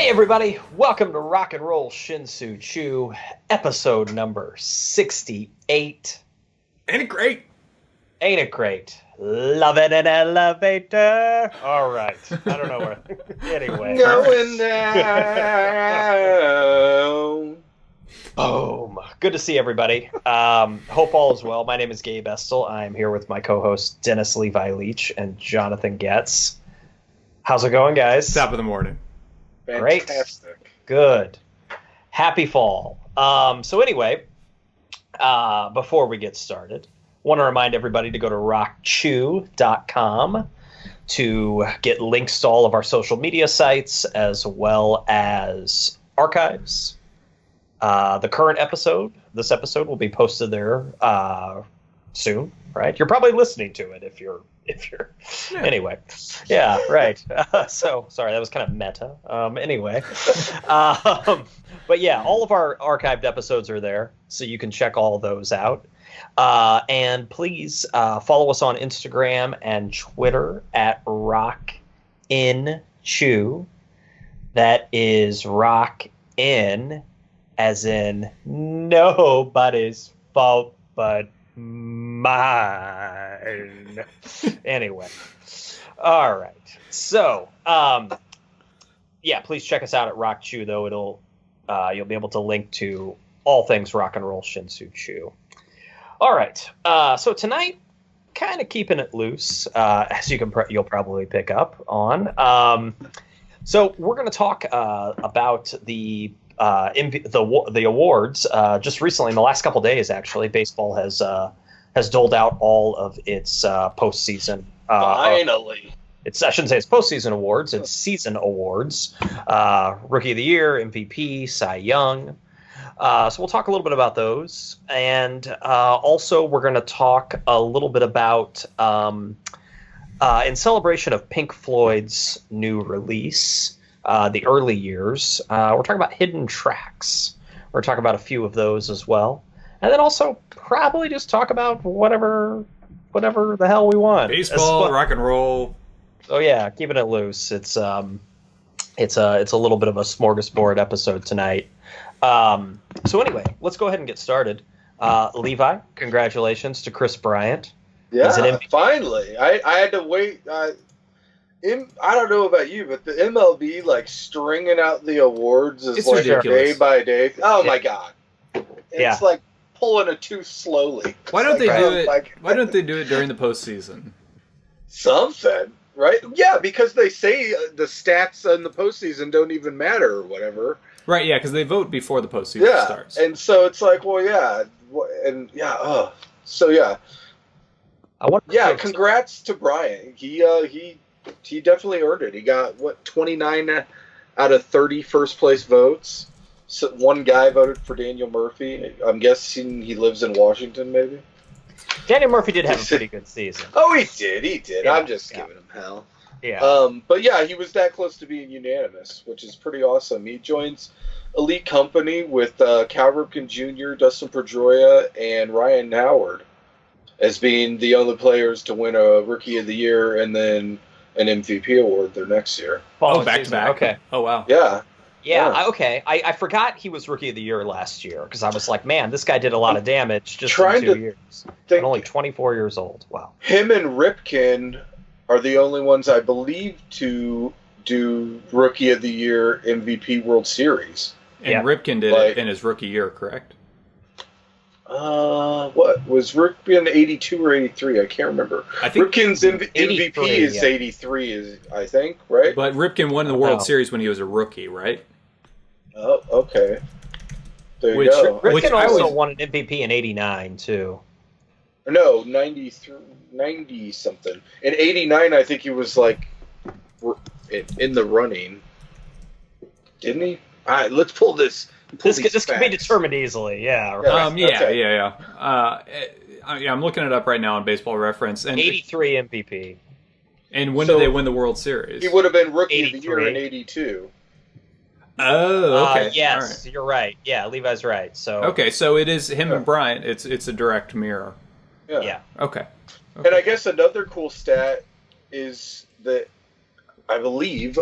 Hey everybody, welcome to Rock and Roll Shin-Soo Chew, episode number 68. Ain't it great? Ain't it great? Love it in an elevator. All right. I don't know where. Anyway. Going down. Boom. Good to see everybody. Hope all is well. My name is Gabe Estel. I'm here with my co-hosts Dennis Levi Leach and Jonathan Getz. How's it going, guys? Top of the morning. Fantastic. Great. Good. Happy fall. So anyway, before we get started, want to remind everybody to go to rockchew.com to get links to all of our social media sites as well as archives. The current episode, this episode will be posted there soon, right? You're probably listening to it if you're anyway. Yeah, right. So sorry, that was kind of meta. Anyway. But yeah, all of our archived episodes are there, so you can check all those out. And please follow us on Instagram and Twitter at RockInChew. That is rock in as in nobody's fault but mine. Anyway. All right. So, yeah, please check us out at Rock Chew, though. You'll be able to link to all things rock and roll Shin-Soo Chew. All right. So tonight, kind of keeping it loose, as you'll probably pick up on. So we're going to talk about the awards. Just recently, in the last couple days, actually, baseball has doled out all of its postseason. Finally. I shouldn't say it's postseason awards. It's season awards. Rookie of the Year, MVP, Cy Young. So we'll talk a little bit about those. And also we're going to talk a little bit about, in celebration of Pink Floyd's new release, the early years, we're talking about hidden tracks. We're talking about a few of those as well. And then also probably just talk about whatever the hell we want. Baseball, rock and roll. Oh yeah, keeping it loose. It's a little bit of a smorgasbord episode tonight. So anyway, let's go ahead and get started. Levi, congratulations to Kris Bryant. Yeah, finally. I had to wait. I don't know about you, but the MLB stringing out the awards is it's ridiculous. Day by day. Oh my god, it's like pulling a tooth slowly. Why don't they do it? Why don't they do it during the postseason? Something, right? Yeah, because they say the stats in the postseason don't even matter or whatever. Right? Yeah, because they vote before the postseason starts. And so it's like, well, yeah, and yeah, so yeah. Congrats to Bryant. He definitely earned it. He got 29 out of 30 first place votes. So one guy voted for Daniel Murphy. I'm guessing he lives in Washington, maybe. Daniel Murphy did have a pretty good season. Oh, he did. Yeah, I'm just giving him hell. Yeah. But yeah, he was that close to being unanimous, which is pretty awesome. He joins Elite Company with Cal Ripken Jr., Dustin Pedroia, and Ryan Howard as being the only players to win a Rookie of the Year and then an MVP award their next year. Back to back. Okay. Oh wow. Yeah. Okay. I forgot he was Rookie of the Year last year because I was like, man, this guy did a lot of damage just in 2 years. And only 24 years old. Wow. Him and Ripken are the only ones I believe to do Rookie of the Year, MVP, World Series. And Ripken did it in his rookie year, correct? What was Ripken 82 or 83? I can't remember. I think Ripken's MVP is 83, I think, right? But Ripken won the World Series when he was a rookie, right? Oh, okay. There you go. Ripken also won an MVP in 89 too. No, 90 something. In 89, I think he was in the running. Didn't he? All right, let's pull this. This can be determined easily. Yeah. Right. Yeah. I'm looking it up right now on Baseball Reference. And 83 MVP. And when did they win the World Series? He would have been Rookie of the Year in 82. Oh, okay. Yes, right. You're right. Yeah, Levi's right. So okay, so it is him and Bryant. It's a direct mirror. Yeah. Okay. And I guess another cool stat is that I believe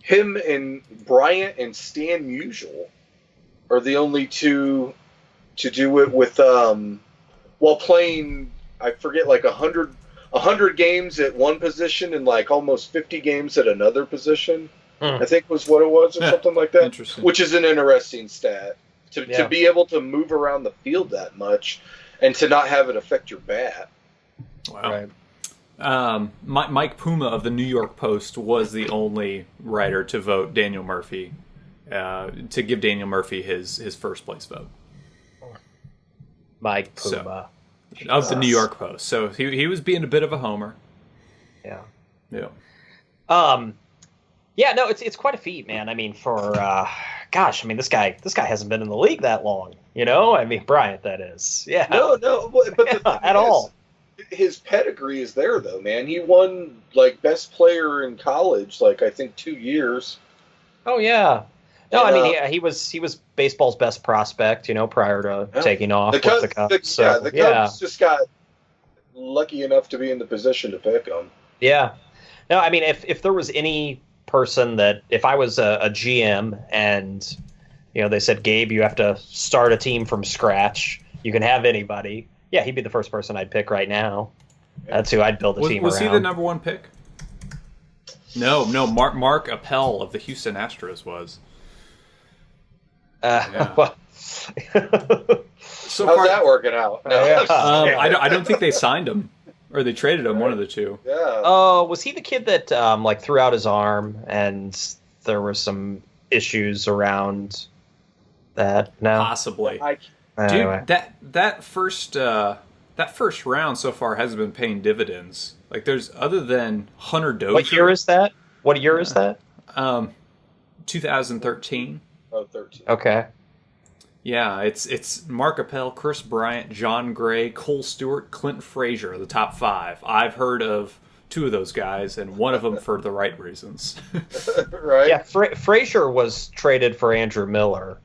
him and Bryant and Stan Musial are the only two to do it with while playing. I forget, like 100 games at one position and like almost 50 games at another position. I think was what it was, or something like that. Interesting. Which is an interesting stat to be able to move around the field that much and to not have it affect your bat. Wow. Right. Mike Puma of the New York Post was the only writer to vote Daniel Murphy, to give Daniel Murphy his first place vote. Mike Puma. Of the New York Post. So he was being a bit of a homer. Yeah. Yeah. Yeah, no, it's quite a feat, man. I mean, for gosh, I mean, this guy hasn't been in the league that long, you know? I mean, Bryant, that is. Yeah. No, but the thing at all. His pedigree is there, though, man. He won like best player in college, like I think 2 years. Oh yeah. No, I mean he was baseball's best prospect, you know, prior to taking off with the Cubs. The Cubs just got lucky enough to be in the position to pick him. Yeah. No, I mean, if there was any person that, if I was a GM and, you know, they said, Gabe, you have to start a team from scratch, you can have anybody. Yeah, he'd be the first person I'd pick right now. That's who I'd build a team around. Was he the number one pick? No. Mark Appel of the Houston Astros was. Well, so how's that working out? No, I don't think they signed him, or they traded him. One of the two. Yeah. Oh, was he the kid that like threw out his arm and there were some issues around that? No, possibly. Anyway. Dude, that first round so far hasn't been paying dividends. Like, there's, other than Hunter Dozier. What year is that? 2013. Oh, 13. Okay. Yeah, it's Mark Appel, Chris Bryant, John Gray, Cole Stewart, Clint Frazier, the top five. I've heard of two of those guys, and one of them for the right reasons. Right? Yeah, Frazier was traded for Andrew Miller.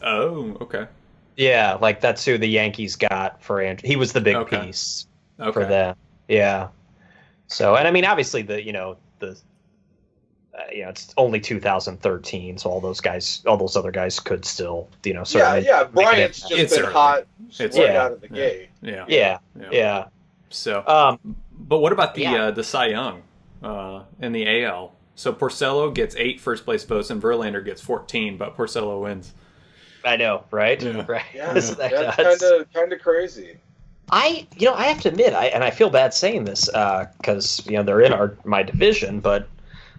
Oh, okay. Yeah, like that's who the Yankees got for Andrew. He was the big piece for them. Yeah. So, and I mean, obviously it's only 2013, so all those other guys could still, you know, certainly. Yeah. Bryant's just been hot out of the gate. Yeah. So, but what about the Cy Young in the AL? So Porcello gets 8 first place votes and Verlander gets 14, but Porcello wins. I know, right? Yeah. Right. Yeah, that's kind of crazy. I have to admit, I feel bad saying this because you know they're in my division, but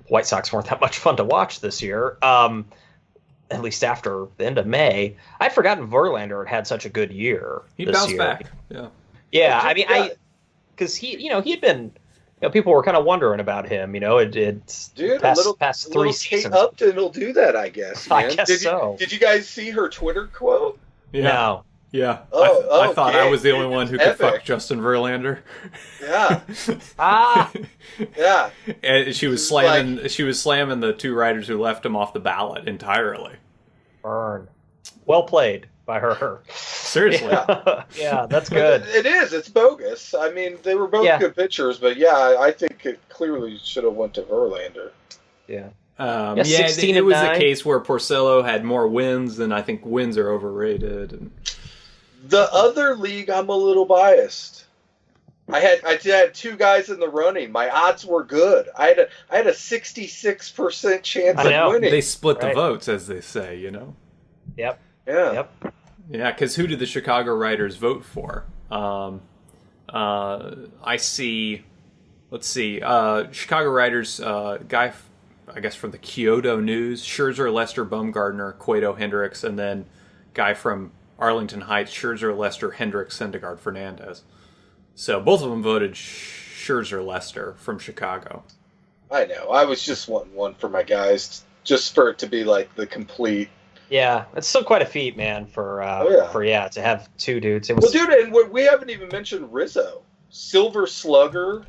White Sox weren't that much fun to watch this year. At least after the end of May, I'd forgotten Verlander had such a good year. He bounced back. Yeah. Yeah, I mean, because he'd been. You know, people were kind of wondering about him. You know, it's past 3 seasons. Kate Upton will do that, I guess. Man. I guess so. Did you guys see her Twitter quote? Yeah. No. Yeah. I thought I was the only one who could fuck Justin Verlander. Yeah. Yeah. And she was slamming the two writers who left him off the ballot entirely. Burn. Well played by her. Seriously. Yeah, that's good. It is. It's bogus. I mean, they were both good pitchers, but I think it clearly should have went to Verlander. Yeah. It was a case where Porcello had more wins, and I think wins are overrated. And the other league, I'm a little biased. I had 2 guys in the running. My odds were good. I had a 66% chance of winning. They split the votes, as they say, you know. Yep. Yeah. Yep. Yeah, because who did the Chicago writers vote for? I see. Let's see. Chicago writers, guy, I guess from the Kyoto News, Scherzer, Lester, Bumgardner, Cueto, Hendricks, and then guy from Arlington Heights, Scherzer, Lester, Hendricks, Syndergaard, Fernandez. So both of them voted Scherzer, Lester from Chicago. I know. I was just wanting one for my guys, just for it to be like the complete. Yeah, it's still quite a feat, man. To have 2 dudes. It was... Well, dude, and we haven't even mentioned Rizzo, Silver Slugger,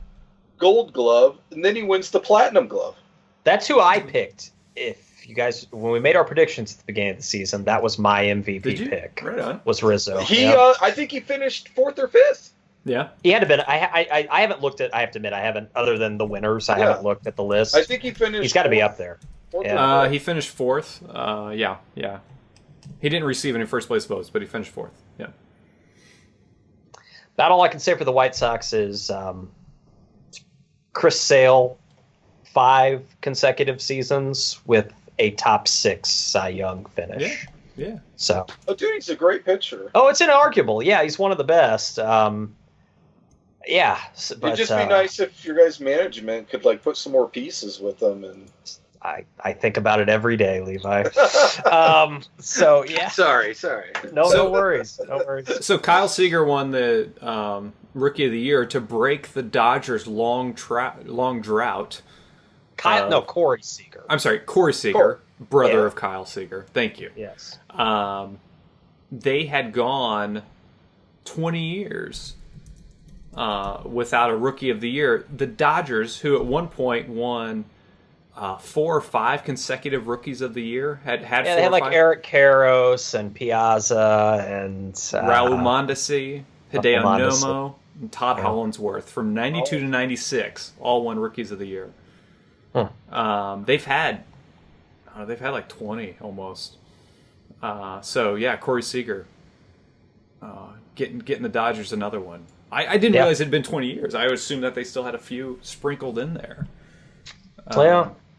Gold Glove, and then he wins the Platinum Glove. That's who I picked. If you guys, when we made our predictions at the beginning of the season, that was my MVP pick. Right on. Was Rizzo. I think he finished 4th or 5th. Yeah, he had to been. I haven't looked at. I have to admit, I haven't. Other than the winners, I haven't looked at the list. I think he finished. He's got to be up there. He finished fourth. Yeah. He didn't receive any first place votes, but he finished fourth. Yeah. About all I can say for the White Sox is Chris Sale, 5 consecutive seasons with a top 6 Cy Young finish. Yeah. So. Oh, dude, he's a great pitcher. Oh, it's inarguable. Yeah, he's one of the best. Yeah, It'd but just be nice if your guys' management could like put some more pieces with them. And I think about it every day, Levi. So yeah. Sorry. No worries. No worries. So Kyle Seager won the Rookie of the Year to break the Dodgers' long drought. Corey Seager. I'm sorry, Corey Seager, brother of Kyle Seager. Thank you. Yes. They had gone 20 years without a Rookie of the Year. The Dodgers, who at one point won 4 or 5 consecutive Rookies of the Year, had 4 they had or like 5. Eric Karros and Piazza and Raul Mondesi, Hideo Mondesi. Nomo, and Todd Hollandsworth from 92 to 96, all won Rookies of the Year. They've had like 20 almost. So yeah, Corey Seager getting the Dodgers another one. I didn't realize it had been 20 years. I would assume that they still had a few sprinkled in there.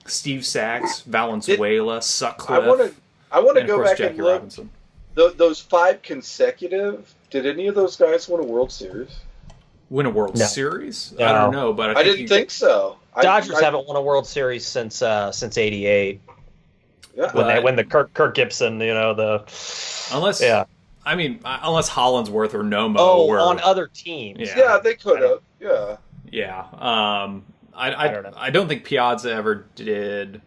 Steve Sachs, Valenzuela, Sutcliffe. I want to and go of course back Jackie and look. Robinson. Those 5 consecutive. Did any of those guys win a World Series? Win a World Series? No. I don't know, but I didn't think so. Dodgers haven't won a World Series since '88. Yeah, When the Kirk Gibson, unless unless Hollandsworth or Nomo were on other teams. Yeah, they could have. Yeah. Yeah. I don't think Piazza ever did.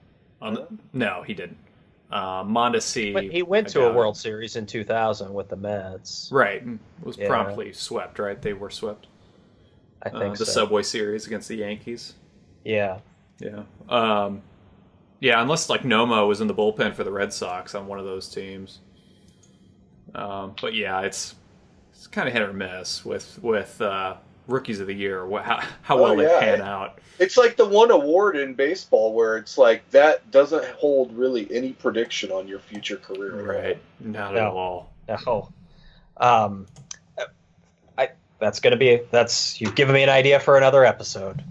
No, he didn't. Mondesi. But he went to a World Series in 2000 with the Mets. Right. Was promptly swept, right? They were swept. I think the Subway Series against the Yankees. Yeah. Yeah. Unless like Nomo was in the bullpen for the Red Sox on one of those teams. But yeah, it's kind of hit or miss with Rookies of the Year. How well they pan out. It's like the one award in baseball where it's like that doesn't hold really any prediction on your future career. Right. Not at all. No. You've given me an idea for another episode.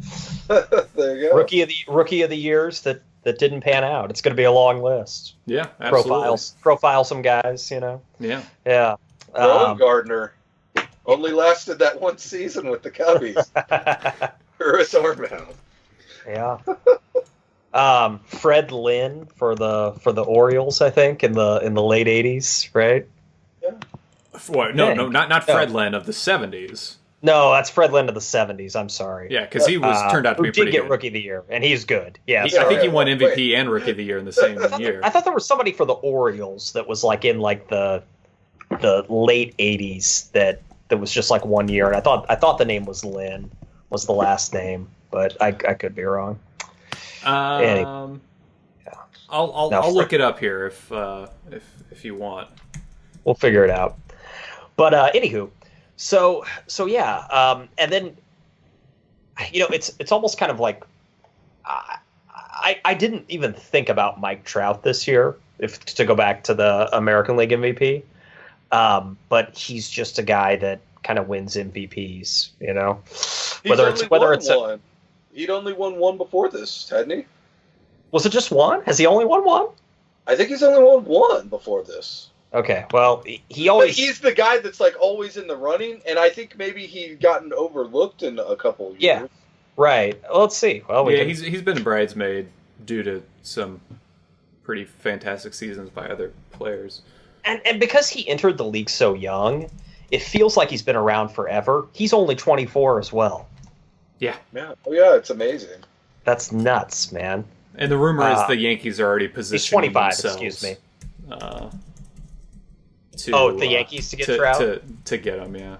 There you go. Rookie of the Years that didn't pan out. It's going to be a long list. Yeah, absolutely. Profile some guys, Yeah. Yeah. Gardner only lasted that one season with the Cubbies. His arm out. Yeah. Fred Lynn for the Orioles, I think, in the late '80s, right? Yeah. What? No, not Fred Lynn of the '70s. No, that's Fred Lynn of the '70s. I'm sorry. Yeah, because he turned out to be pretty good. Who did get Rookie of the Year, and he's good. Yeah, I think he won MVP and Rookie of the Year in the same year. I thought there was somebody for the Orioles that was like in like the late '80s that was just like 1 year, and I thought the name was Lynn was the last name, but I could be wrong. I'll look it up here if you want. We'll figure it out. But anywho, so yeah, and then it's almost kind of like I didn't even think about Mike Trout this year, if to go back to the American League MVP, but he's just a guy that kind of wins MVPs, He'd only won one before this, hadn't he? Was it just one? Has he only won one? I think he's only won one before this. Okay, well, he always... But he's the guy that's like always in the running, and I think maybe he's gotten overlooked in a couple years. Yeah, right. Well, let's see. Well, he's been a bridesmaid due to some pretty fantastic seasons by other players. And because he entered the league so young, it feels like he's been around forever. He's only 24 as well. Yeah. Yeah. Oh, yeah, it's amazing. That's nuts, man. And the rumor is the Yankees are already positioning themselves. He's 25, excuse me. The Yankees to get Trout? To get him, yeah.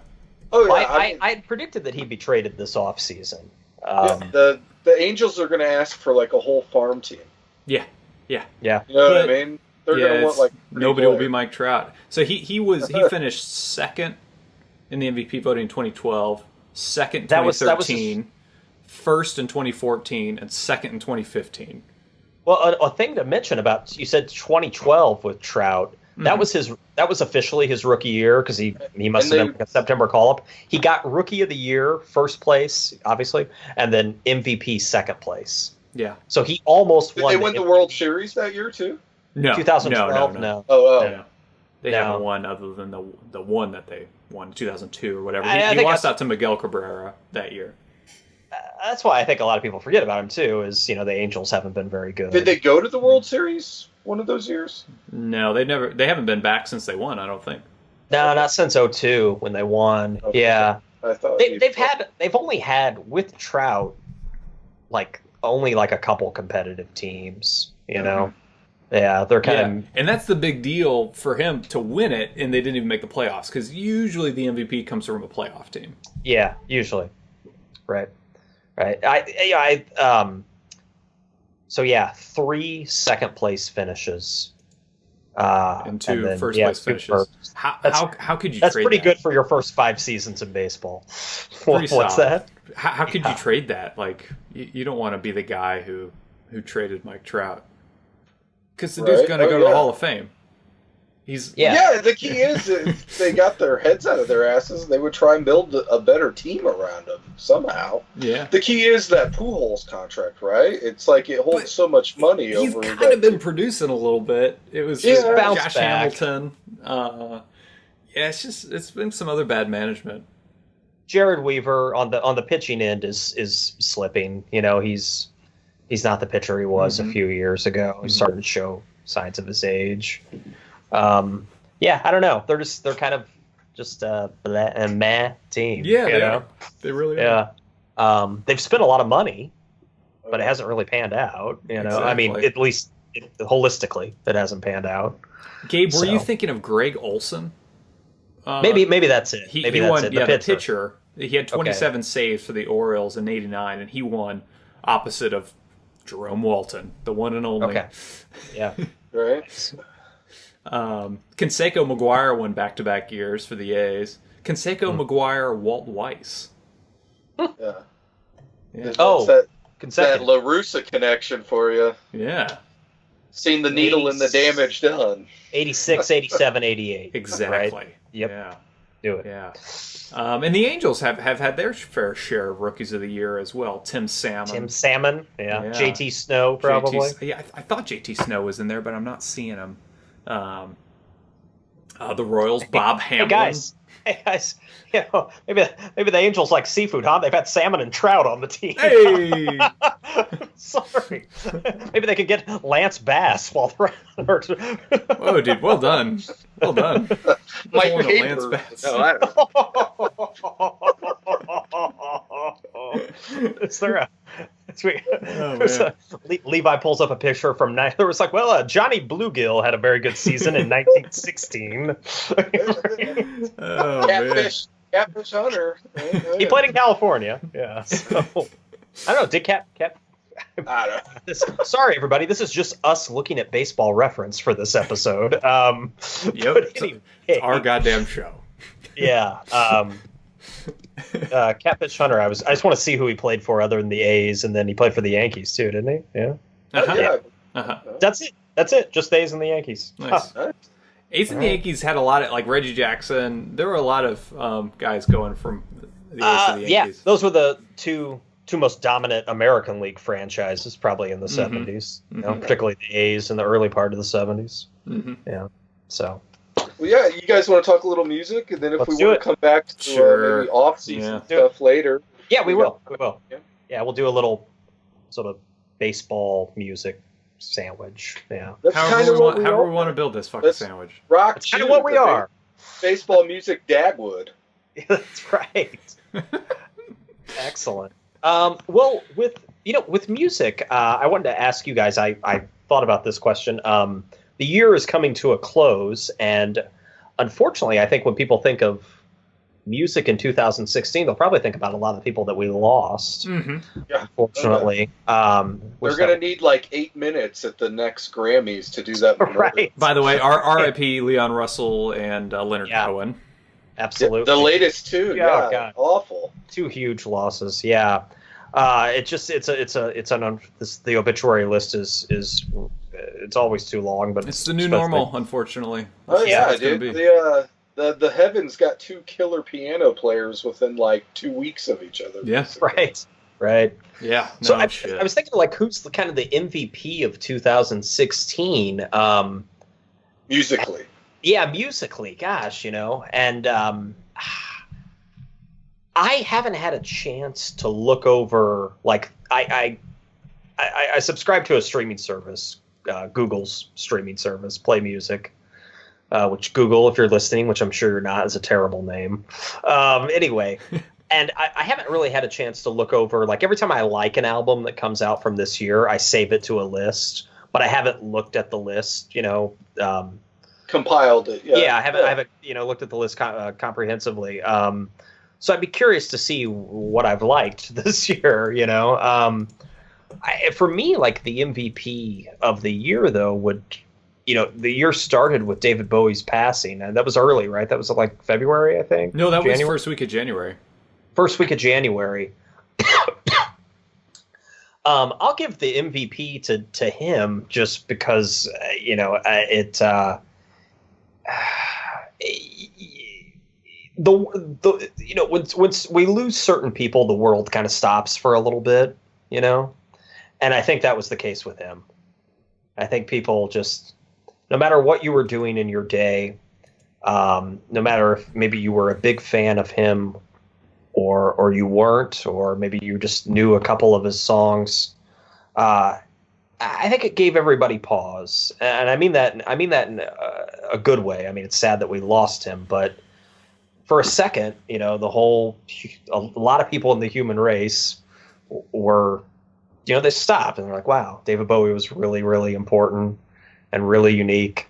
Oh, yeah. I had predicted that he'd be traded this offseason. The Angels are going to ask for like a whole farm team. Yeah. You know what I mean? They're going to want like nobody will be Mike Trout. So he finished second in the MVP voting in 2012, second in 2013, first in 2014, and second in 2015. Well, a thing to mention about, you said 2012 with Trout. That was officially his rookie year because he must have been like a September call-up. He got Rookie of the Year, first place, obviously, and then MVP, second place. Yeah. So he almost won. Did they win the World Series that year too? No. 2012, no. Oh. They No. haven't won other than the one that they won in 2002 or whatever. I He think lost out to Miguel Cabrera that year. That's why I think a lot of people forget about him too. Is the Angels haven't been very good. Did they go to the World Series one of those years? No, they haven't been back since they won, I don't think. No, not since 2002 when they won. Okay. Yeah, I thought they've only had with Trout only a couple competitive teams. Yeah, they're kind of, and that's the big deal for him to win it, and they didn't even make the playoffs because usually the MVP comes from a playoff team. Yeah, usually, right. So yeah, 3 second place finishes. And 2 first place finishes. How could you trade that? That's pretty good for your first 5 seasons in baseball. What's solid. that? How could you trade that? You don't want to be the guy who traded Mike Trout. Because the dude's going to go to the Hall of Fame. The key is if they got their heads out of their asses, they would try and build a better team around them somehow. Yeah. The key is that Pujols contract, right? It's it holds so much money he's over. He's kind of been producing a little bit. It was Josh Hamilton. It's been some other bad management. Jared Weaver on the pitching end is slipping. He's not the pitcher he was a few years ago. He's starting to show signs of his age. I don't know. They're kind of just a meh team. Yeah, they really are. Yeah. They've spent a lot of money, but it hasn't really panned out. Exactly. I mean, at least holistically, it hasn't panned out. Gabe, were you thinking of Greg Olson? Maybe that's it. He that's won. it. The pitcher. He had 27 saves for the Orioles in '89, and he won opposite of Jerome Walton, the one and only. Okay. Yeah. Right. Canseco McGuire won back-to-back years for the A's. Canseco McGuire, Walt Weiss. Yeah. Oh, that La Russa connection for you. Yeah. Seen the needle in the damage done. 86, 87, 88. Exactly. Right? Yep. Yeah. Do it. Yeah. And the Angels have had their fair share of Rookies of the Year as well. Tim Salmon. Yeah. JT Snow, probably. I thought JT Snow was in there, but I'm not seeing him. The Royals, Bob Hamlin. Hey guys, maybe the Angels like seafood, huh? They've had salmon and trout on the team. Hey, sorry. Maybe they could get Lance Bass while they're. Whoa, dude! Well done. Mike Paper. Bass. No, I don't. Is there a? Levi pulls up a picture from there was Johnny Bluegill had a very good season in 1916. Catfish Hunter. He played in California. Yeah. So, I don't know. Did Cap? I don't know. Sorry, everybody. This is just us looking at Baseball Reference for this episode. Yep. Anyway, it's our goddamn show. Yeah. Catfish Hunter. I just want to see who he played for other than the A's, and then he played for the Yankees too, didn't he? Yeah. That's it. That's it. Just the A's and the Yankees. Nice. A's and the Yankees had a lot of Reggie Jackson. There were a lot of guys going from the A's to the Yankees. Yeah, those were the two most dominant American League franchises, probably in the 70s. Particularly the A's in the early part of the 70s. Yeah. So. Well, yeah, you guys want to talk a little music, and then if we want to come back to maybe off-season stuff later. Yeah, we will. We will. Yeah, we'll do a little sort of baseball music sandwich. Yeah. That's however we want to build this fucking sandwich. That's kind of what we are. Baseball music Dagwood. That's right. Excellent. Well, with music, I wanted to ask you guys. I thought about this question. The year is coming to a close, and unfortunately, I think when people think of music in 2016, they'll probably think about a lot of people that we lost. Yeah, unfortunately. We're going to need 8 minutes at the next Grammys to do that. Right. By the way, R.I.P. Leon Russell and Leonard Cohen. Absolutely. The latest two. God. Awful. 2 huge losses. Yeah. The obituary list is it's always too long, but it's the new normal, unfortunately. Oh yeah, dude. The heavens got 2 killer piano players within like 2 weeks of each other. Yeah, right. Yeah. So I was thinking, like, who's kind of the MVP of 2016? Musically. Yeah, musically. Gosh, and I haven't had a chance to look over. Like, I subscribe to a streaming service, Google's streaming service, Play Music. Which Google, if you're listening, which I'm sure you're not, is a terrible name. Anyway, and I haven't really had a chance to look over, like, every time I like an album that comes out from this year, I save it to a list, but I haven't looked at the list, compiled it. Yeah, I haven't looked at the list comprehensively. So I'd be curious to see what I've liked this year, for me, like, the MVP of the year, though, would... the year started with David Bowie's passing, and that was early, right? That was like February, I think. No, that was first week of January. First week of January. I'll give the MVP to him just because once we lose certain people, the world kind of stops for a little bit, and I think that was the case with him. I think people just. No matter what you were doing in your day, no matter if maybe you were a big fan of him or you weren't, or maybe you just knew a couple of his songs, I think it gave everybody pause. And I mean that in a good way. I mean, it's sad that we lost him, but for a second, a lot of people in the human race were, they stopped and they're like, wow, David Bowie was really, really important and really unique,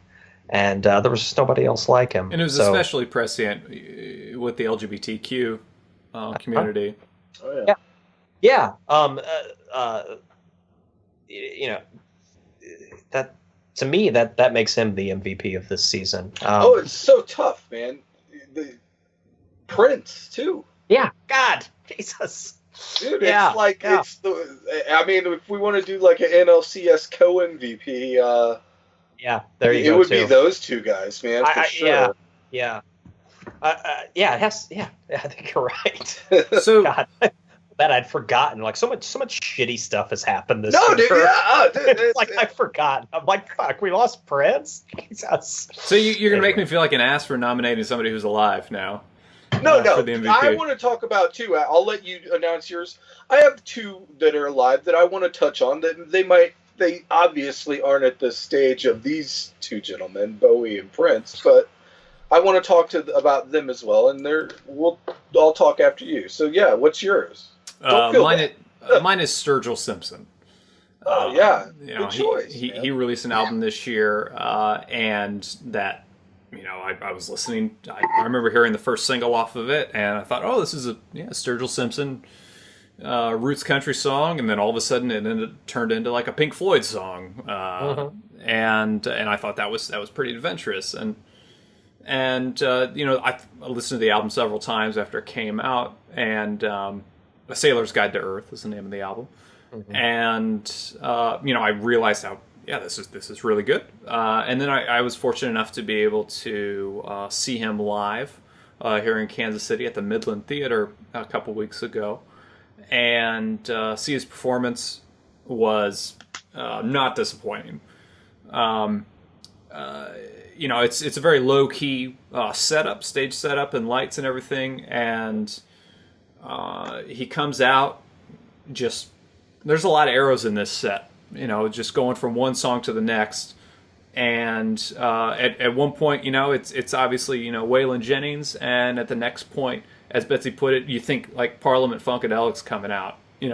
and there was just nobody else like him. And it was especially prescient with the LGBTQ community. Oh yeah. Yeah. That to me that makes him the MVP of this season. It's so tough, man. The Prince too. Yeah. God, Jesus. Dude, it's like it's the. I mean, if we want to do like an NLCS co-MVP. Yeah, there you go. It would be those two guys, man, for sure. Yeah. It has. Yeah, I think you're right. So God, that I'd forgotten. Like so much shitty stuff has happened this year. Dude, It's like I've forgotten. I'm like, fuck, we lost Prince. Jesus. So you're gonna make me feel like an ass for nominating somebody who's alive now. No. For the MVP. I want to talk about two. I'll let you announce yours. I have two that are alive that I want to touch on. That they obviously aren't at the stage of these two gentlemen, Bowie and Prince, but I want to talk about them as well. And I'll talk after you. So yeah, what's yours? Mine is Sturgill Simpson. Oh yeah, good choice. He released an album this year, and that. I was listening. I remember hearing the first single off of it, and I thought, "Oh, this is a Sturgill Simpson roots country song." And then all of a sudden, it turned into like a Pink Floyd song, and I thought that was pretty adventurous. And I listened to the album several times after it came out, and A Sailor's Guide to Earth is the name of the album, and I realized how. Yeah, this is really good. And then I was fortunate enough to be able to see him live here in Kansas City at the Midland Theater a couple weeks ago. And see his performance was not disappointing. It's a very low-key stage setup and lights and everything. And he comes out just... There's a lot of arrows in this set. Just going from one song to the next, and at one point, it's obviously Waylon Jennings, and at the next point, as Betsy put it, you think like Parliament Funkadelics coming out. It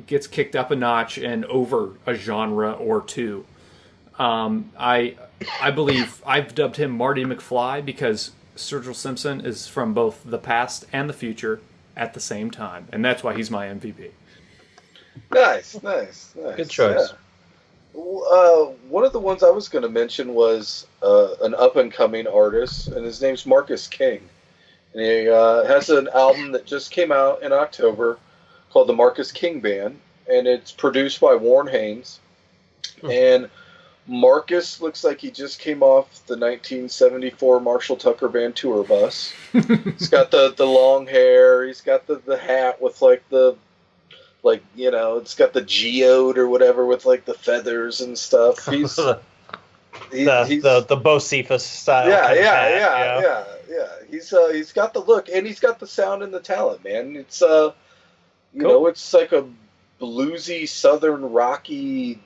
gets kicked up a notch and over a genre or two. I believe I've dubbed him Marty McFly because Sturgill Simpson is from both the past and the future at the same time, and that's why he's my MVP. Nice. Good choice. Yeah. One of the ones I was going to mention was an up-and-coming artist, and his name's Marcus King. And he has an album that just came out in October called the Marcus King Band, and it's produced by Warren Haynes. And Marcus looks like he just came off the 1974 Marshall Tucker Band tour bus. He's got the long hair. He's got the hat with it's got the geode or whatever with like the feathers and stuff. He's the Bocephus style. Yeah. He's got the look and he's got the sound and the talent, man. It's know, it's like a bluesy, southern, rocky,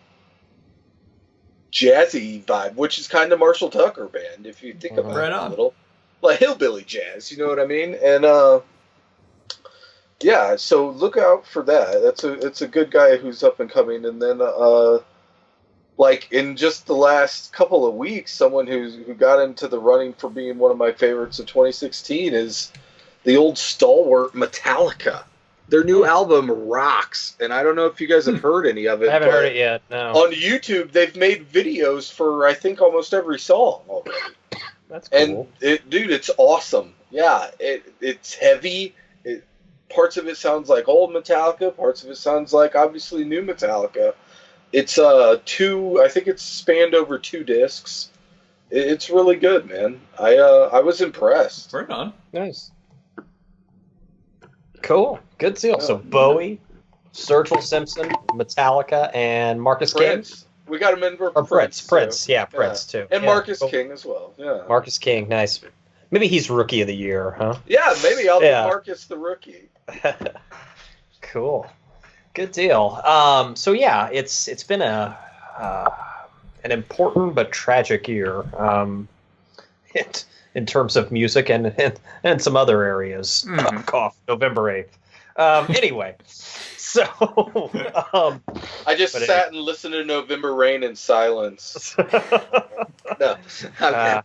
jazzy vibe, which is kind of Marshall Tucker Band, if you think about it a little. Like hillbilly jazz, you know what I mean? And so look out for that. It's a good guy who's up and coming. And then like in just the last couple of weeks, someone who got into the running for being one of my favorites of 2016 is the old stalwart Metallica. Their new album rocks, and I don't know if you guys have heard any of it. I haven't heard it yet, no. On YouTube, they've made videos for, I think, almost every song already. That's cool. And, it's awesome. Yeah, it's heavy. Parts of it sounds like old Metallica. Parts of it sounds like, obviously, new Metallica. It's I think it's spanned over 2 discs. It's really good, man. I was impressed. Right on. Nice. Cool. Good deal. So Bowie, Sturgill Simpson, Metallica, and Marcus King. We got him in for Prince. Prince, too. And Marcus King as well. Yeah. Marcus King, nice. Maybe he's Rookie of the Year, huh? Yeah, maybe I'll be Marcus the Rookie. Cool. Good deal. It's been an important but tragic year. In terms of music and some other areas. Cough, November 8th. Anyway, so... I just sat and listened to November Rain in silence. No,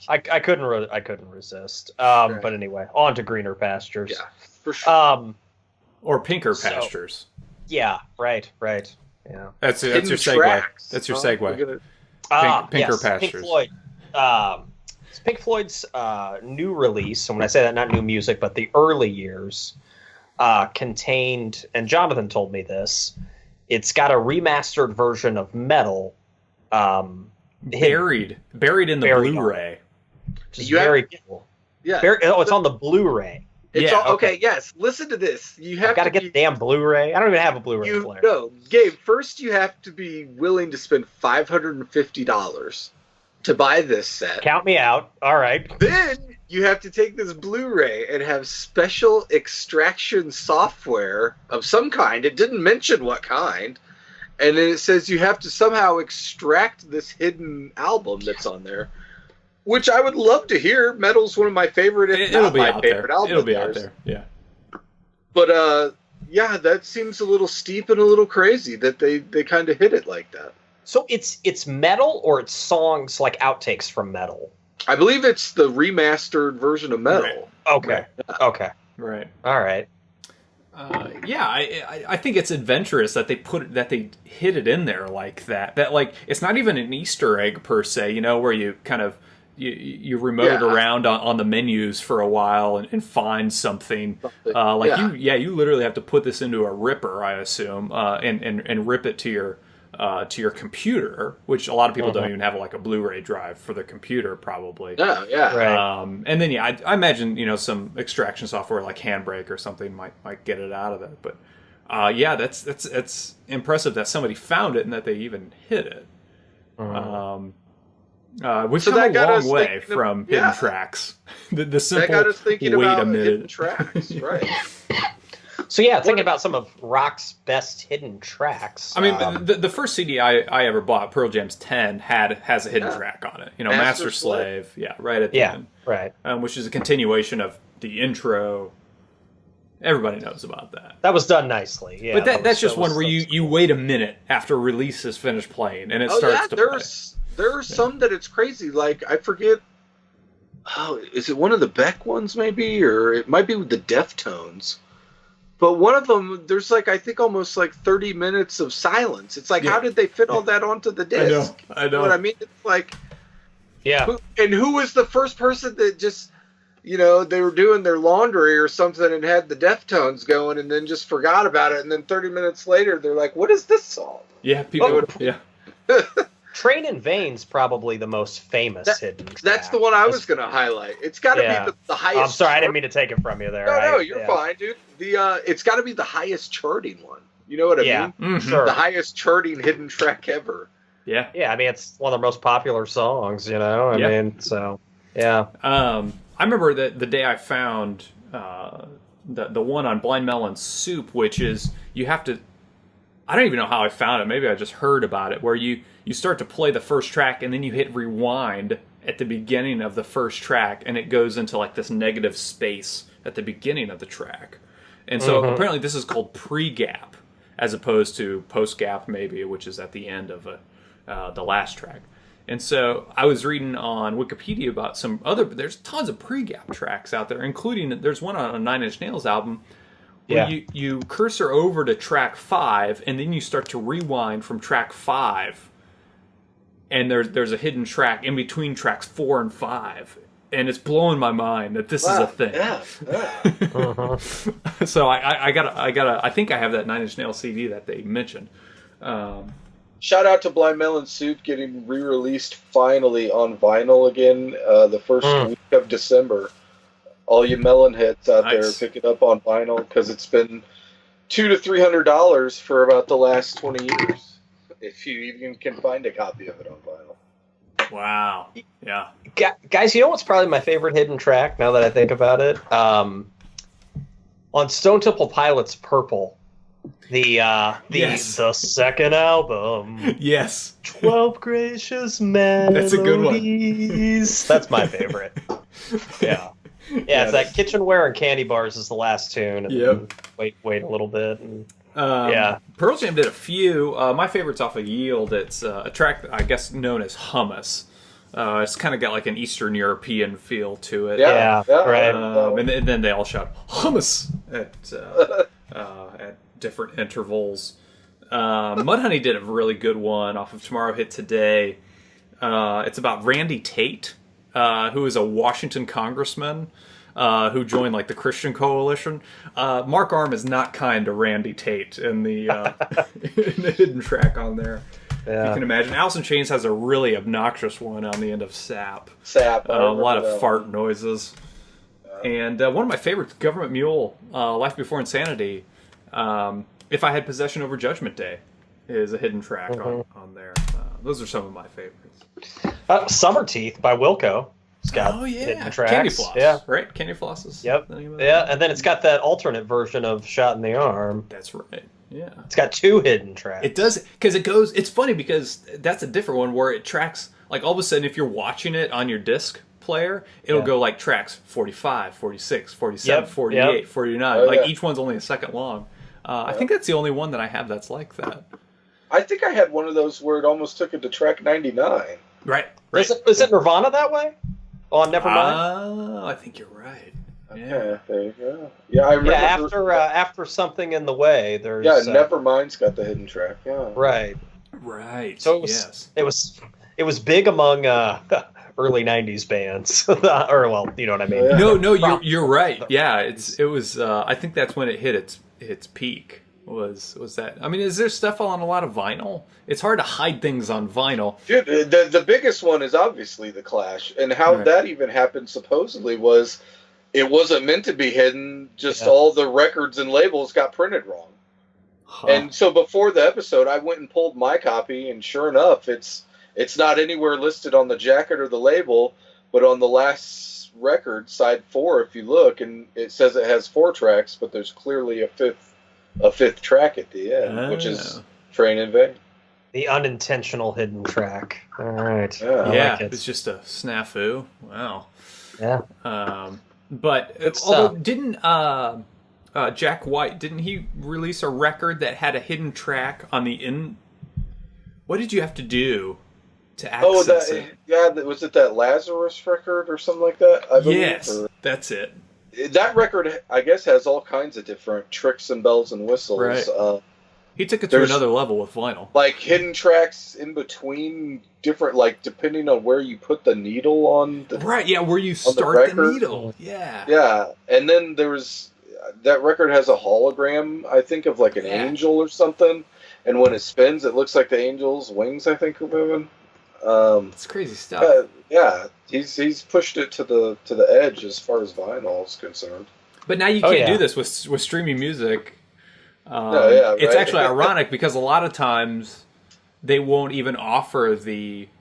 I couldn't resist. Right. But anyway, on to greener pastures. Yeah, for sure. Or pinker pastures. Yeah, right. Yeah, That's your segue. That's your segue. Pinker pastures. Pink Floyd. Pink Floyd's new release, and when I say that, not new music, but the early years, contained, and Jonathan told me this, it's got a remastered version of Metal. Buried in the Blu-ray. Very cool. Yeah. It's on the Blu-ray. Okay, yes. Listen to this. I've got to get the damn Blu-ray. I don't even have a Blu-ray player. No, Gabe, first you have to be willing to spend $550 to buy this set. Count me out. All right. Then you have to take this Blu-ray and have special extraction software of some kind. It didn't mention what kind. And then it says you have to somehow extract this hidden album that's on there, which I would love to hear. Metal's one of my favorite, if not my favorite album. It'll be out there, yeah. But, that seems a little steep and a little crazy that they kind of hit it like that. So it's Metal, or it's songs like outtakes from Metal? I believe it's the remastered version of Metal. Right. Okay. Right. Okay. Right. All right. I think it's adventurous that they hid it in there like that. That, like, it's not even an Easter egg per se, where you kind of you remote it around on the menus for a while and find something. You literally have to put this into a ripper, I assume, and rip it to your computer, which a lot of people don't even have like a Blu-ray drive for their computer, probably. Yeah. Right. And then I imagine some extraction software like Handbrake or something might get it out of it. But that's impressive that somebody found it and that they even hid it. We've come a long way from hidden tracks. The simple that got us thinking wait about a minute. hidden tracks, right? So thinking about some of rock's best hidden tracks. I mean, the first CD I ever bought, Pearl Jam's 10, has a hidden track on it. Master Slave. Yeah, right at the end. Right. Which is a continuation of the intro. Everybody knows about that. That was done nicely. Yeah, but that's just one where you wait a minute after release is finished playing, and it starts to play. There are some that it's crazy. Like, I forget. Oh, is it one of the Beck ones, maybe? Or it might be with the Deftones. But one of them, there's I think almost 30 minutes of silence. It's how did they fit all that onto the disc? I know. You know what I mean? It's who was the first person that just, they were doing their laundry or something and had the Deftones going and then just forgot about it. And then 30 minutes later, they're like, what is this song? Yeah, people. Yeah. Train in Vain's probably the most famous hidden track. That's the one I was going to highlight. It's got to be the highest. I'm sorry, I didn't mean to take it from you there. No, you're fine, dude. It's got to be the highest charting one. You know what I mean? Mm-hmm. Sure. The highest charting hidden track ever. Yeah. Yeah, I mean, it's one of the most popular songs, I mean, so, yeah. I remember that the day I found the one on Blind Melon Soup, which is, you have to, I don't even know how I found it. Maybe I just heard about it, where you start to play the first track and then you hit rewind at the beginning of the first track and it goes into like this negative space at the beginning of the track. And so apparently this is called pre-gap as opposed to post-gap maybe, which is at the end of the last track. And so I was reading on Wikipedia about there's tons of pre-gap tracks out there, including, there's one on a Nine Inch Nails album where you cursor over to track 5 and then you start to rewind from track 5. And there's a hidden track in between tracks 4 and 5. And it's blowing my mind that this is a thing. Yeah. So I think I have that Nine Inch Nails CD that they mentioned. Shout out to Blind Melon Soup getting re-released finally on vinyl again the first week of December. All you melon heads out there, pick it up on vinyl because it's been $200 to $300 for about the last 20 years. If you even can find a copy of it on vinyl. Wow. Yeah. Guys, you know what's probably my favorite hidden track now that I think about it? On Stone Temple Pilots' Purple, the second album. Yes. 12 Gracious Melodies. That's a good one. That's my favorite. Yeah. Yeah, it's that Kitchenware and Candy Bars is the last tune. And wait a little bit. And, Pearl Jam did a few. My favorite's off of Yield. It's a track, I guess, known as Hummus. It's kind of got like an Eastern European feel to it. Yeah, right. And then they all shout Hummus at different intervals. Mudhoney did a really good one off of Tomorrow Hit Today. It's about Randy Tate, who is a Washington congressman who joined like the Christian Coalition. Mark Arm is not kind to Randy Tate in the in the hidden track on there. Yeah. You can imagine. Alice in Chains has a really obnoxious one on the end of Sap. A lot of fart noises. And one of my favorites, Government Mule, Life Before Insanity, If I Had Possession Over Judgment Day, is a hidden track on there. Those are some of my favorites. Summer Teeth by Wilco. It's got hidden tracks. Candy Floss, right? Candy Flosses. Yep. Yeah, and then it's got that alternate version of Shot in the Arm. That's right. Yeah. It's got 2 hidden tracks. It does, because it goes, it's funny because that's a different one where it tracks, like all of a sudden if you're watching it on your disc player, it'll go like tracks 45, 46, 47, 48, 49. Each one's only a second long. I think that's the only one that I have that's like that. I think I had one of those where it almost took it to track 99. Right. Is it Nirvana that way? On Nevermind? I think you're right. Yeah, there you go. Yeah, I remember. After Something in the Way, there's. Yeah, Nevermind's got the hidden track. Yeah. Right. So it was big among early '90s bands, or well, you know what I mean. No, you're right. Yeah, it was. I think that's when it hit its peak. Was that? I mean, is there stuff on a lot of vinyl? It's hard to hide things on vinyl. Dude, the biggest one is obviously The Clash, and how that even happened supposedly was it wasn't meant to be hidden. Just all the records and labels got printed wrong. And so before the episode, I went and pulled my copy, and sure enough, it's not anywhere listed on the jacket or the label, but on the last record, side 4, if you look, and it says it has 4 tracks, but there's clearly a fifth track at the end, which is Train in Vain. The unintentional hidden track. All right. Yeah, it's just a snafu. Wow. Yeah. But although didn't Jack White, didn't he release a record that had a hidden track on the in? What did you have to do to access it? Yeah, was it that Lazarus record or something like that? I believe, yes, that's it. That record, I guess, has all kinds of different tricks and bells and whistles. Right. He took it to another level with vinyl. Like hidden tracks in between different, like depending on where you put the needle on the right. Yeah, where you start the needle. Yeah. Yeah, and then there was that record has a hologram, I think, of like an angel or something, and when it spins, it looks like the angel's wings, I think, are moving. It's crazy stuff. Yeah, he's pushed it to the edge as far as vinyl is concerned. But now you can't do this with streaming music. It's actually ironic because a lot of times they won't even offer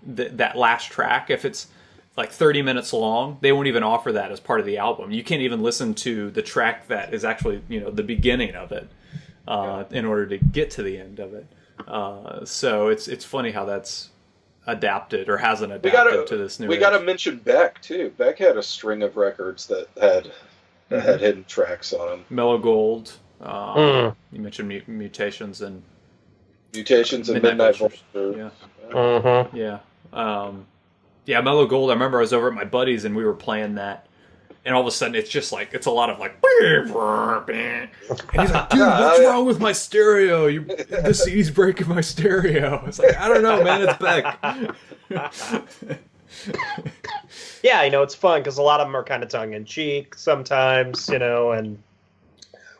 that last track if it's like 30 minutes long. They won't even offer that as part of the album. You can't even listen to the track that is actually the beginning of it in order to get to the end of it. So it's funny how that's adapted or hasn't adapted to this new. We got to mention Beck too. Beck had a string of records that had hidden tracks on them. Mellow Gold. You mentioned Mutations and Midnight Vulture. Yeah. Yeah. Mellow Gold. I remember I was over at my buddies and we were playing that, and all of a sudden it's just like it's a lot of like, and he's like, dude, what's wrong with my stereo? The CD's breaking my stereo. It's like, I don't know, man. It's Beck. Yeah, it's fun because a lot of them are kind of tongue in cheek sometimes, and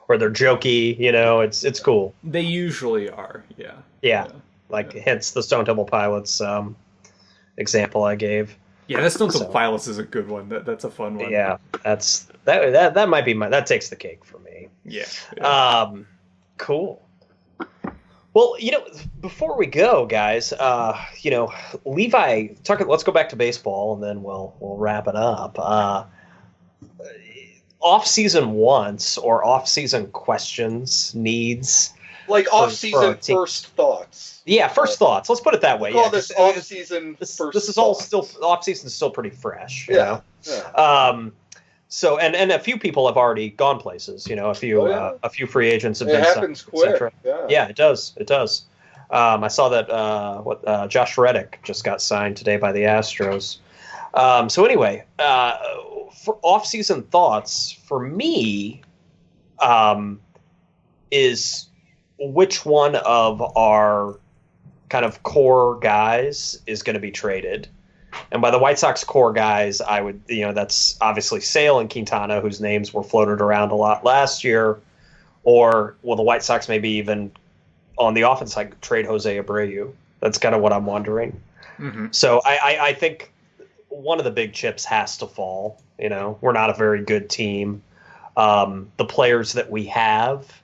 or they're jokey, it's cool. They usually are, yeah. Hence the Stone Temple Pilots example I gave. Yeah, that Stone Temple Pilots is a good one. That's a fun one. Yeah, that might be that takes the cake for me. Yeah. Cool. Well, before we go, guys, Levi, let's go back to baseball and then we'll wrap it up. Off-season wants or off-season questions, needs, like off-season first thoughts. Yeah, first thoughts. Let's put it that way. Call this off-season first. This is all still off-season is still pretty fresh. Yeah. So and a few people have already gone places. A few free agents have been signed. It happens quick. Yeah, it does. It does. I saw that Josh Reddick just got signed today by the Astros. So anyway, for off-season thoughts for me, is which one of our kind of core guys is going to be traded. And by the White Sox core guys, I would, that's obviously Sale and Quintana, whose names were floated around a lot last year. Or will the White Sox maybe even on the offense side trade Jose Abreu? That's kind of what I'm wondering. Mm-hmm. So I think one of the big chips has to fall. We're not a very good team. The players that we have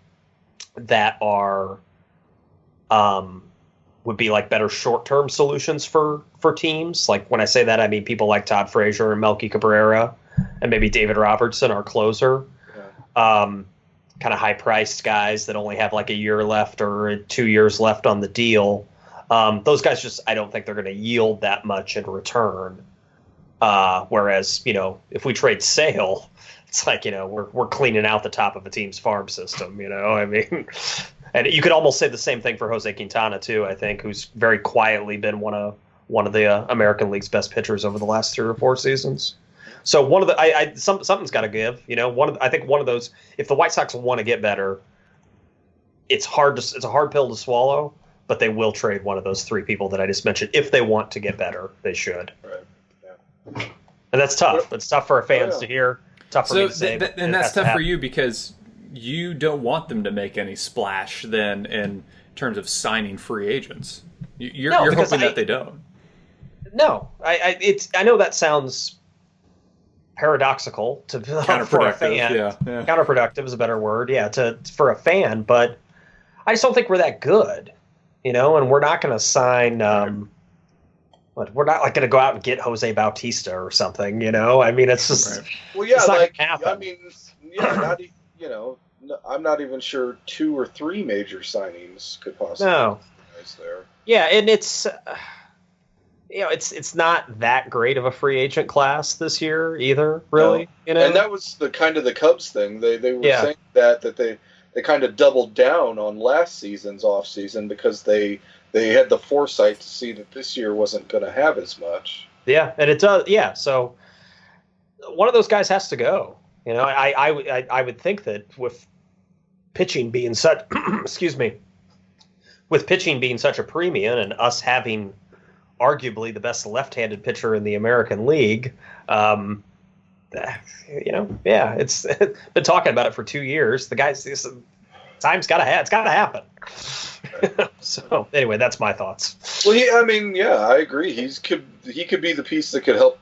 that are would be like better short-term solutions for teams. Like when I say that, I mean people like Todd Frazier and Melky Cabrera and maybe David Robertson, our closer. Kind of high-priced guys that only have like a year left or 2 years left on the deal. Those guys I don't think they're going to yield that much in return. Whereas, if we trade Sale, it's like, we're cleaning out the top of a team's farm system, I mean, and you could almost say the same thing for Jose Quintana too, I think, who's very quietly been one of the American League's best pitchers over the last 3 or 4 seasons. So one of the, something's got to give, I think one of those, if the White Sox want to get better, it's a hard pill to swallow, but they will trade one of those 3 people that I just mentioned. If they want to get better, they should. Right. Yeah. And that's tough. It's tough for our fans to hear. Tough for me to say. And that's tough for you because you don't want them to make any splash then in terms of signing free agents. You're hoping that they don't. No, I know that sounds paradoxical for a fan. Yeah. Counterproductive is a better word. Yeah, for a fan, but I just don't think we're that good. And we're not going to sign. But we're not like going to go out and get Jose Bautista or something, I mean, it's just well, yeah, it's not like gonna happen. I mean, yeah, I'm not even sure 2 or 3 major signings could possibly be there. Yeah, and it's it's not that great of a free agent class this year either, really. And that was the kind of the Cubs thing. They were saying that they kind of doubled down on last season's offseason because they had the foresight to see that this year wasn't going to have as much. Yeah, and it does. Yeah, so one of those guys has to go. I would think that with pitching being such, excuse me, with pitching being such a premium and us having arguably the best left-handed pitcher in the American League, it's been talking about it for 2 years. The guy's it's gotta happen. So anyway, that's my thoughts. Well, I agree. He could be the piece that could help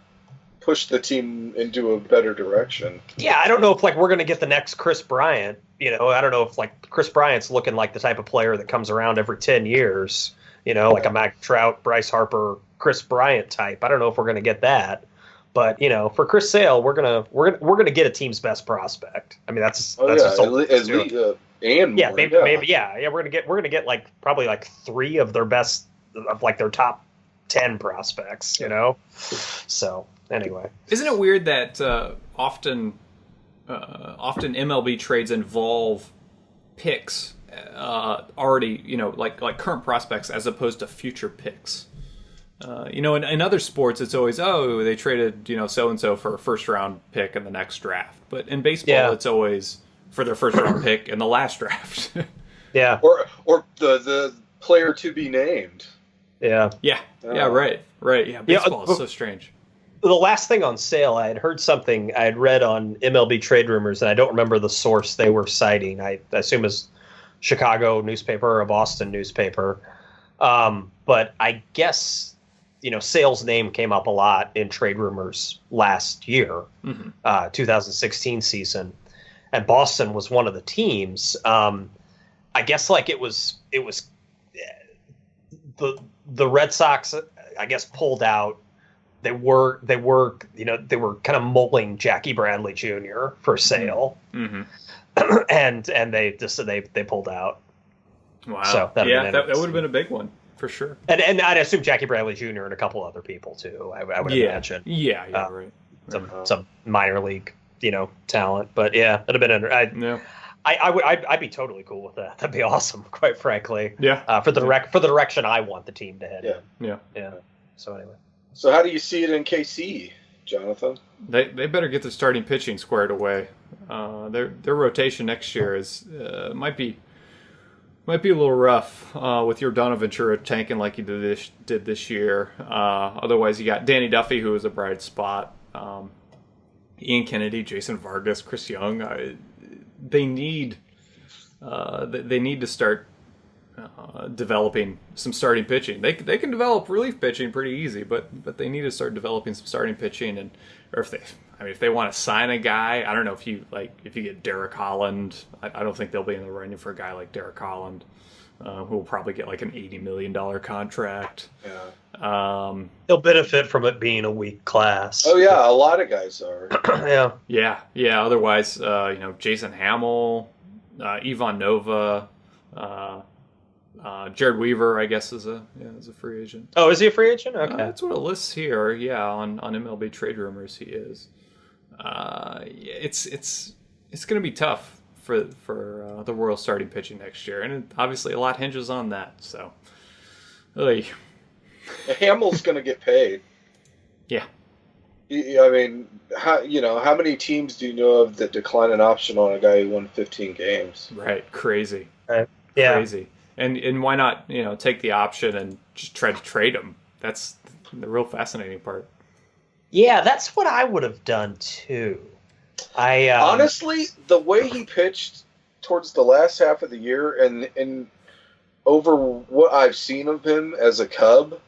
push the team into a better direction. Yeah, I don't know if we're going to get the next Kris Bryant. I don't know if Kris Bryant's looking like the type of player that comes around every 10 years. Like a Mac Trout, Bryce Harper, Kris Bryant type. I don't know if we're going to get that. But for Chris Sale, we're gonna get a team's best prospect. I mean, that's and more. Yeah, we're gonna get probably 3 of their best of their top 10 prospects. So anyway, isn't it weird that often MLB trades involve picks already, like current prospects as opposed to future picks? In other sports, it's always, they traded, so-and-so for a first-round pick in the next draft. But in baseball, it's always for their first-round pick in the last draft. Yeah. Or the player to be named. Yeah. Yeah. Yeah, right. Yeah, baseball is so strange. The last thing on Sale, I had heard something I had read on MLB trade rumors, and I don't remember the source they were citing. I assume it's Chicago newspaper or a Boston newspaper. But I guess... Sale's name came up a lot in trade rumors last year, 2016 season, and Boston was one of the teams. I guess it was the Red Sox, I guess, pulled out. They were kind of mulling Jackie Bradley Jr. for Sale, and they pulled out. Wow. So that would have been a big one. For sure. And I'd assume Jackie Bradley Jr. and a couple other people, too, I would imagine. Yeah, right. Some minor league, talent. But, yeah, it'd have been I'd be totally cool with that. That'd be awesome, quite frankly. Yeah. For the direction I want the team to head in. Yeah. So, anyway. So, how do you see it in KC, Jonathan? They better get the starting pitching squared away. Their rotation next year might be a little rough with your Donovan Ventura tanking like he did this year. Otherwise, you got Danny Duffy, who is a bright spot. Ian Kennedy, Jason Vargas, Chris Young. They need to start developing some starting pitching. They can develop relief pitching pretty easy, but they need to start developing some starting pitching. If they want to sign a guy, I don't know if you get Derek Holland. I don't think they'll be in the running for a guy like Derek Holland, who will probably get an $80 million contract. Yeah. He'll benefit from it being a weak class. Oh yeah, a lot of guys are. Yeah. Otherwise, Jason Hamill, Ivan Nova, Jared Weaver, I guess, is a free agent. Oh, is he a free agent? Okay, that's what it lists here. Yeah, on MLB trade rumors, he is. It's going to be tough for the Royals starting pitching next year, and obviously a lot hinges on that. So, Hamill's going to get paid. Yeah. I mean, how many teams do you know of that decline an option on a guy who won 15 games? Right, crazy. Right. Yeah, crazy. And why not take the option and just try to trade him? That's the real fascinating part. Yeah, that's what I would have done too. Honestly, the way he pitched towards the last half of the year, and over what I've seen of him as a Cub,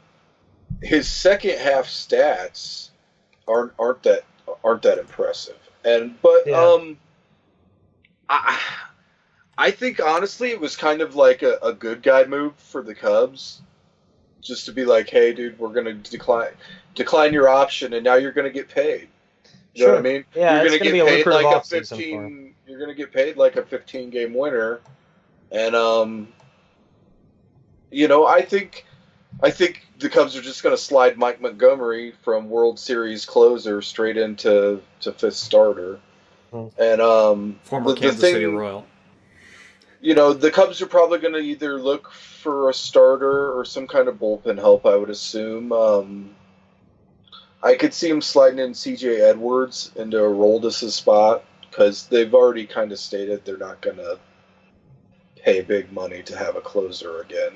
his second half stats aren't that impressive. I think honestly it was kind of like a good guy move for the Cubs, just to be like, hey, dude, we're gonna decline your option, and now you're gonna get paid. You know what I mean? Yeah, you're gonna get paid like a 15. You're gonna get paid like a 15-game winner, and I think the Cubs are just gonna slide Mike Montgomery from World Series closer straight into fifth starter, and former Kansas City Royal. The Cubs are probably going to either look for a starter or some kind of bullpen help, I would assume. I could see him sliding in C.J. Edwards into Aroldis' spot, because they've already kind of stated they're not going to pay big money to have a closer again.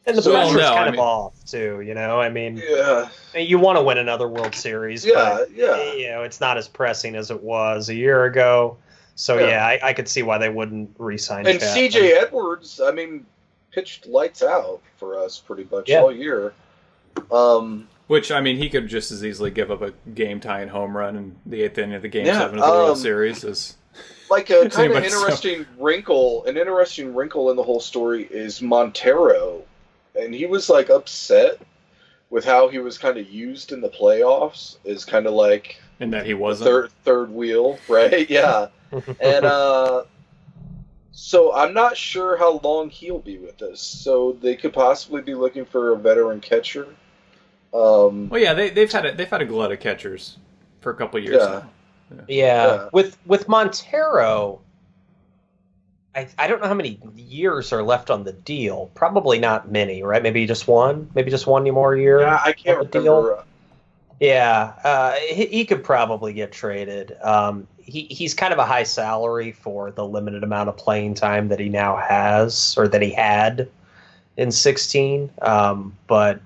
And the So, pressure's no, kind I of mean- off too, you know. I mean, Yeah, you want to win another World Series, but you know, it's not as pressing as it was a year ago. So Yeah. I could see why they wouldn't re-sign and Chapman. C.J. Edwards, I mean, pitched lights out for us pretty much Yeah. all year. Which, I mean, he could just as easily give up a game-tying home run in the 8th inning of the Game Yeah, 7 of the World Series. Like a It's kind of anybody's interesting wrinkle, an interesting wrinkle in the whole story is Montero, and he was like upset with how he was kind of used in the playoffs, is kind of like And that he wasn't. third wheel, right? Yeah, and so I'm not sure how long he'll be with us. So they could possibly be looking for a veteran catcher. Well, yeah, they've had a glut of catchers for a couple of years Yeah. now. Yeah. With Montero, I don't know how many years are left on the deal. Probably not many, right? Maybe just one. Maybe just one more year. Yeah, I can't on the remember. deal. Yeah, he could probably get traded. He's kind of a high salary for the limited amount of playing time that he now has, or that he had in 16. But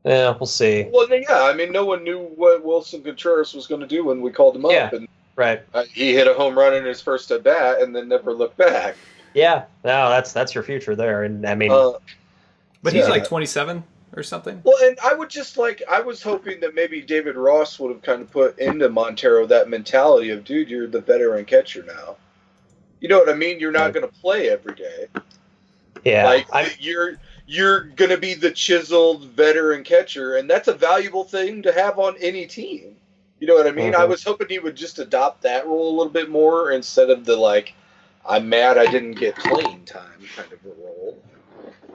yeah, we'll see. Well, yeah, I mean, no one knew what Wilson Contreras was going to do when we called him Yeah. up, and Right. he hit a home run in his first at bat, and then never looked back. Yeah. No, that's your future there, and I mean, But he's Yeah. like 27 or something. Well, and I was hoping that maybe David Ross would have kind of put into Montero that mentality of, dude, you're the veteran catcher now. You know what I mean? You're not Right. going to play every day. yeah. Like you're going to be the chiseled veteran catcher, and that's a valuable thing to have on any team. You know what I mean? Mhm. I was hoping he would just adopt that role a little bit more instead of the like, I'm mad I didn't get playing time kind of a role.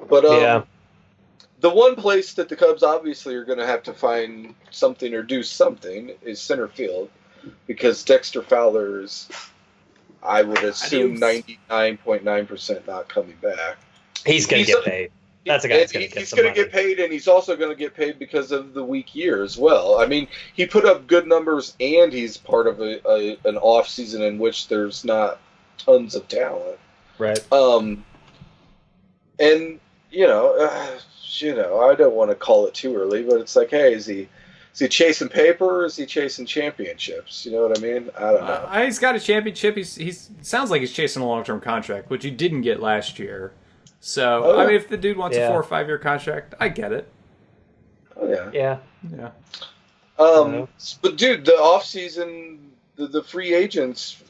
But Yeah. the one place that the Cubs obviously are going to have to find something or do something is center field, because Dexter Fowler is, I would assume, 99.9% not coming back. He's going to He's get paid. That's a guy that's going to get He's some going money. to get paid, and he's also going to get paid because of the weak year as well. I mean, he put up good numbers, and he's part of an off season in which there's not tons of talent. Right. And I don't want to call it too early, but it's like, hey, is he chasing paper or is he chasing championships? You know what I mean? I don't know. He's got a championship. He's sounds like he's chasing a long-term contract, which he didn't get last year. So, I mean, if the dude wants a 4 or 5 year contract, I get it. Oh yeah. Yeah. Yeah. But dude, the offseason, the free agents,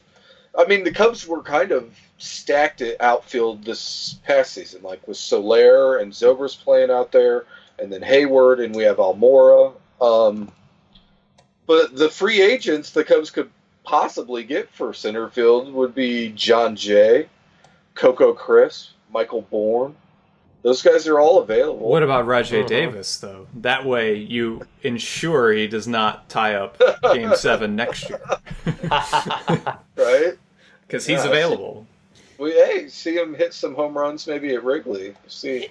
I mean, the Cubs were kind of stacked at outfield this past season, like with Soler and Zobrist playing out there, and then Hayward, and we have Almora. But the free agents the Cubs could possibly get for center field would be John Jay, Coco Kris, Michael Bourne. Those guys are all available. What about Rajay Davis, though? That way you ensure he does not tie up Game 7 next year. Right? Because he's available. See him hit some home runs maybe at Wrigley. See,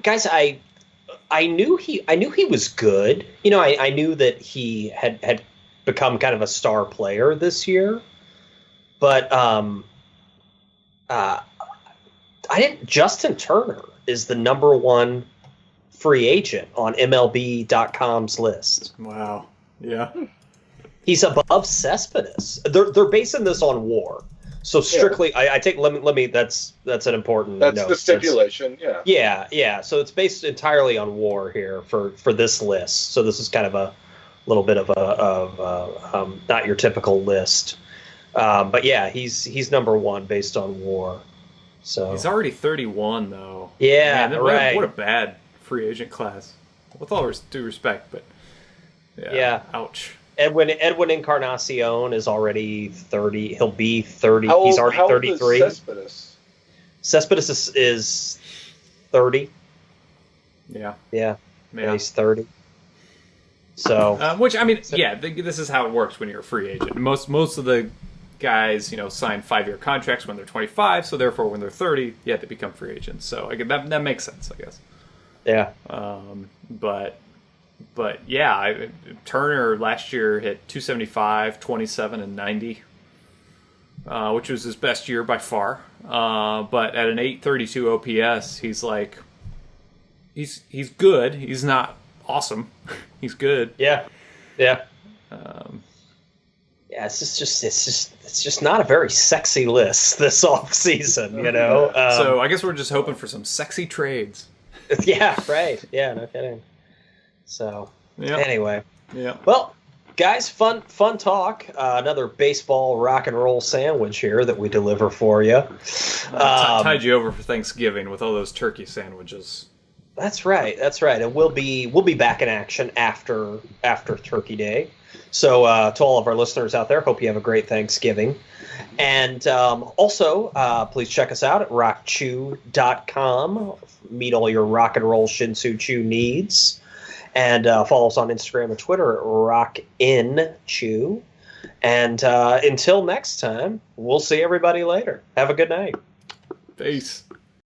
Guys, I knew he was good. I knew that he had become kind of a star player this year, but I didn't. Justin Turner is the number one free agent on MLB.com's list. Wow. Yeah. He's above Cespedes. They're basing this on WAR. So strictly, I take. Let me. That's an important. that's note. the stipulation. Yeah. So it's based entirely on WAR here for this list. So this is kind of a little bit of a not your typical list. But yeah, he's number one based on WAR. So He's already 31, though. Yeah, Man, right. What a bad free agent class. With all due respect, but Yeah. Ouch. Edwin Encarnacion is already 30. He'll be 30. How He's already old 33. is Cespedes? Cespedes is 30. Yeah. Yeah, he's 30. So Which, I mean, this is how it works when you're a free agent. Most of the guys, sign 5-year contracts when they're 25, so therefore when they're 30, they become free agents. So that makes sense, I guess. yeah, But yeah, Turner last year hit 275, 27, and 90. which was his best year by far. But at an 832 OPS, he's like, he's good. He's not awesome. He's good. Yeah. Yeah, it's just not a very sexy list this off season, you know. So I guess we're just hoping for some sexy trades. Yeah, right. Yeah, no kidding. So anyway, yeah. Well, guys, fun talk. Another baseball rock and roll sandwich here that we deliver for you. Tied you over for Thanksgiving with all those turkey sandwiches. That's right. And we'll be back in action after Turkey Day. So to all of our listeners out there, hope you have a great Thanksgiving. And also, please check us out at rockchew.com. Meet all your rock and roll Shin-Soo Chew needs. And follow us on Instagram and Twitter at rockinchew. And until next time, we'll see everybody later. Have a good night. Peace.